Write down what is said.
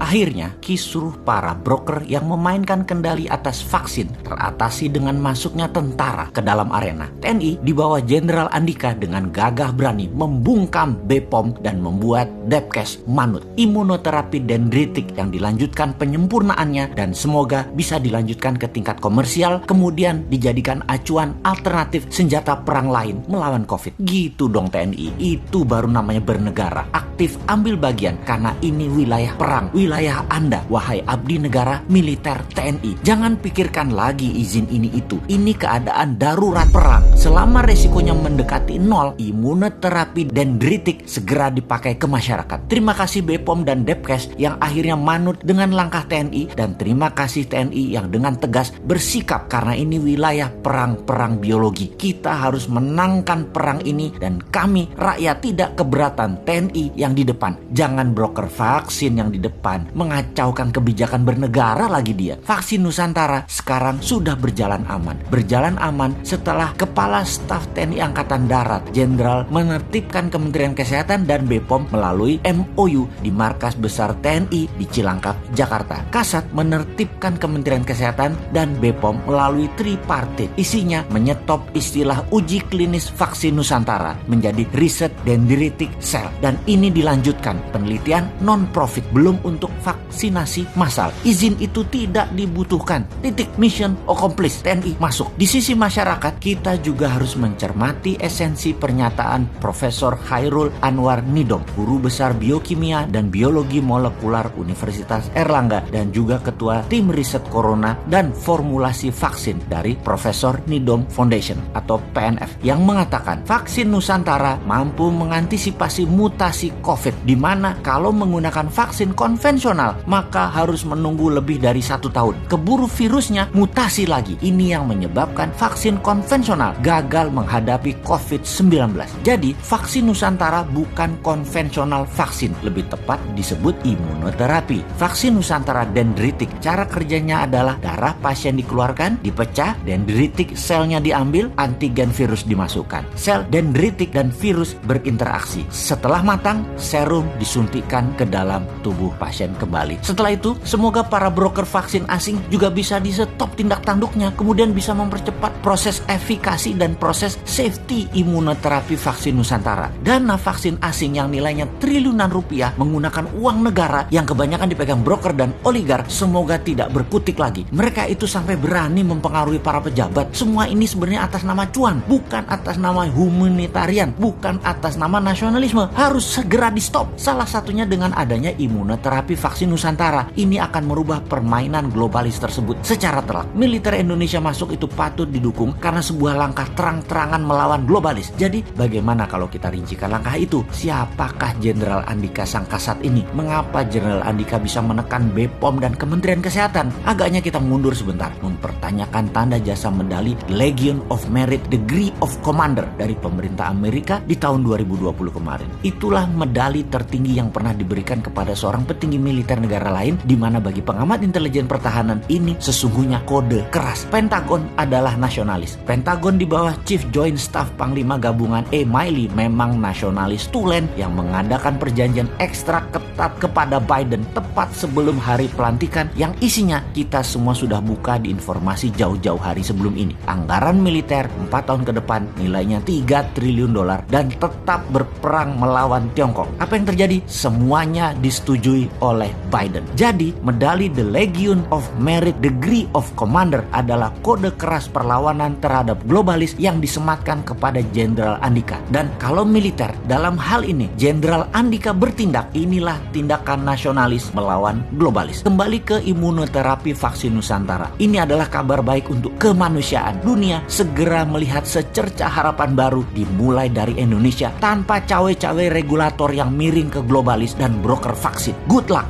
Akhirnya, kisruh para broker yang memainkan kendali atas vaksin teratasi dengan masuknya tentara ke dalam arena. TNI di bawah Jenderal Andika dengan gagah berani membungkam BPOM dan membuat Depkes manut. Imunoterapi dendritik yang dilanjutkan penyempurnaannya dan semoga bisa dilanjutkan ke tingkat komersial, kemudian dijadikan acuan alternatif senjata perang lain melawan COVID. Gitu dong TNI, itu baru namanya bernegara. Aktif ambil bagian karena ini wilayah perang, wilayah Anda, wahai abdi negara militer TNI. Jangan pikirkan lagi izin ini itu. Ini keadaan darurat perang. Selama resikonya mendekati nol, imunoterapi dendritik segera dipakai ke masyarakat. Terima kasih BPOM dan Depkes yang akhirnya manut dengan langkah TNI, dan terima kasih TNI yang dengan tegas bersikap karena ini wilayah perang biologi. Kita harus menangkan perang ini dan kami rakyat tidak keberatan TNI yang di depan. Jangan broker vaksin yang di depan mengacaukan kebijakan bernegara lagi dia. Vaksin Nusantara sekarang sudah berjalan aman. Berjalan aman setelah Kepala Staf TNI Angkatan Darat Jenderal menertibkan Kementerian Kesehatan dan BPOM melalui MOU di Markas Besar TNI di Cilangkap, Jakarta. Kasat menertibkan Kementerian Kesehatan dan BPOM melalui tripartit. Isinya menyetop istilah uji klinis vaksin Nusantara menjadi riset dendritic cell, dan ini dilanjutkan penelitian non-profit belum untuk vaksinasi massal. Izin itu tidak dibutuhkan. Titik, mission accomplished. TNI masuk. Di sisi masyarakat, kita juga harus mencermati esensi pernyataan Profesor Chairul Anwar Nidom, guru besar biokimia dan biologi molekular Universitas Erlangga dan juga ketua tim riset corona dan formulasi vaksin dari Profesor Nidom Foundation atau PNF, yang mengatakan vaksin Nusantara mampu mengantisipasi mutasi COVID, di mana kalau menggunakan vaksin konvensional maka harus menunggu lebih dari 1 tahun. Keburu virusnya mutasi lagi. Ini yang menyebabkan vaksin konvensional gagal menghadapi COVID-19. Jadi vaksin Nusantara bukan konvensional vaksin, lebih tepat disebut imunoterapi. Vaksin Nusantara dendritik, cara kerjanya adalah darah pasien dikeluarkan, dipecah, dendritik selnya diambil, antigen virus dimasukkan. Sel dendritik dan virus berinteraksi. Setelah matang, serum disuntikkan ke dalam tubuh pasien kembali. Setelah itu, semoga para broker vaksin asing juga bisa di-stop tindak tanduknya, kemudian bisa mempercepat proses efikasi dan proses safety imunoterapi vaksin Nusantara. Dana vaksin asing yang nilainya triliunan rupiah menggunakan uang negara yang kebanyakan dipegang broker dan oligar, semoga tidak berkutik lagi. Mereka itu sampai berani mempengaruhi para pejabat. Semua ini sebenarnya atas nama cuan, bukan atas nama humanitarian, bukan atas nama nasionalisme. Harus segera di-stop. Salah satunya dengan adanya imunoterapi vaksin Nusantara. Ini akan merubah permainan globalis tersebut secara telak. Militer Indonesia masuk itu patut didukung karena sebuah langkah terang-terangan melawan globalis. Jadi bagaimana kalau kita rincikan langkah itu? Siapakah Jenderal Andika sang kasat ini? Mengapa Jenderal Andika bisa menekan BPOM dan Kementerian Kesehatan? Agaknya kita mundur sebentar, mempertanyakan tanda jasa medali Legion of Merit Degree of Commander dari pemerintah Amerika di tahun 2020 kemarin. Itulah medali tertinggi yang pernah diberikan kepada seorang petinggi militer negara lain, di mana bagi pengamat intelijen pertahanan ini sesungguhnya kode keras. Pentagon adalah nasionalis. Pentagon di bawah Chief Joint Staff Panglima Gabungan E. Miley memang nasionalis tulen yang mengadakan perjanjian ekstra ketat kepada Biden tepat sebelum hari pelantikan, yang isinya kita semua sudah buka di informasi jauh-jauh hari sebelum ini. Anggaran militer 4 tahun ke depan nilainya $3 triliun dan tetap berperang melawan Tiongkok. Apa yang terjadi? Semuanya disetujui oleh Biden. Jadi medali The Legion of Merit Degree of Commander adalah kode keras perlawanan terhadap globalis yang disematkan kepada Jenderal Andika. Dan kalau militer dalam hal ini Jenderal Andika bertindak, inilah tindakan nasionalis melawan globalis. Kembali ke imunoterapi vaksin Nusantara. Ini adalah kabar baik untuk kemanusiaan. Dunia segera melihat secercah harapan baru dimulai dari Indonesia tanpa cawe-cawe regulator yang miring ke globalis dan broker vaksin. Good luck.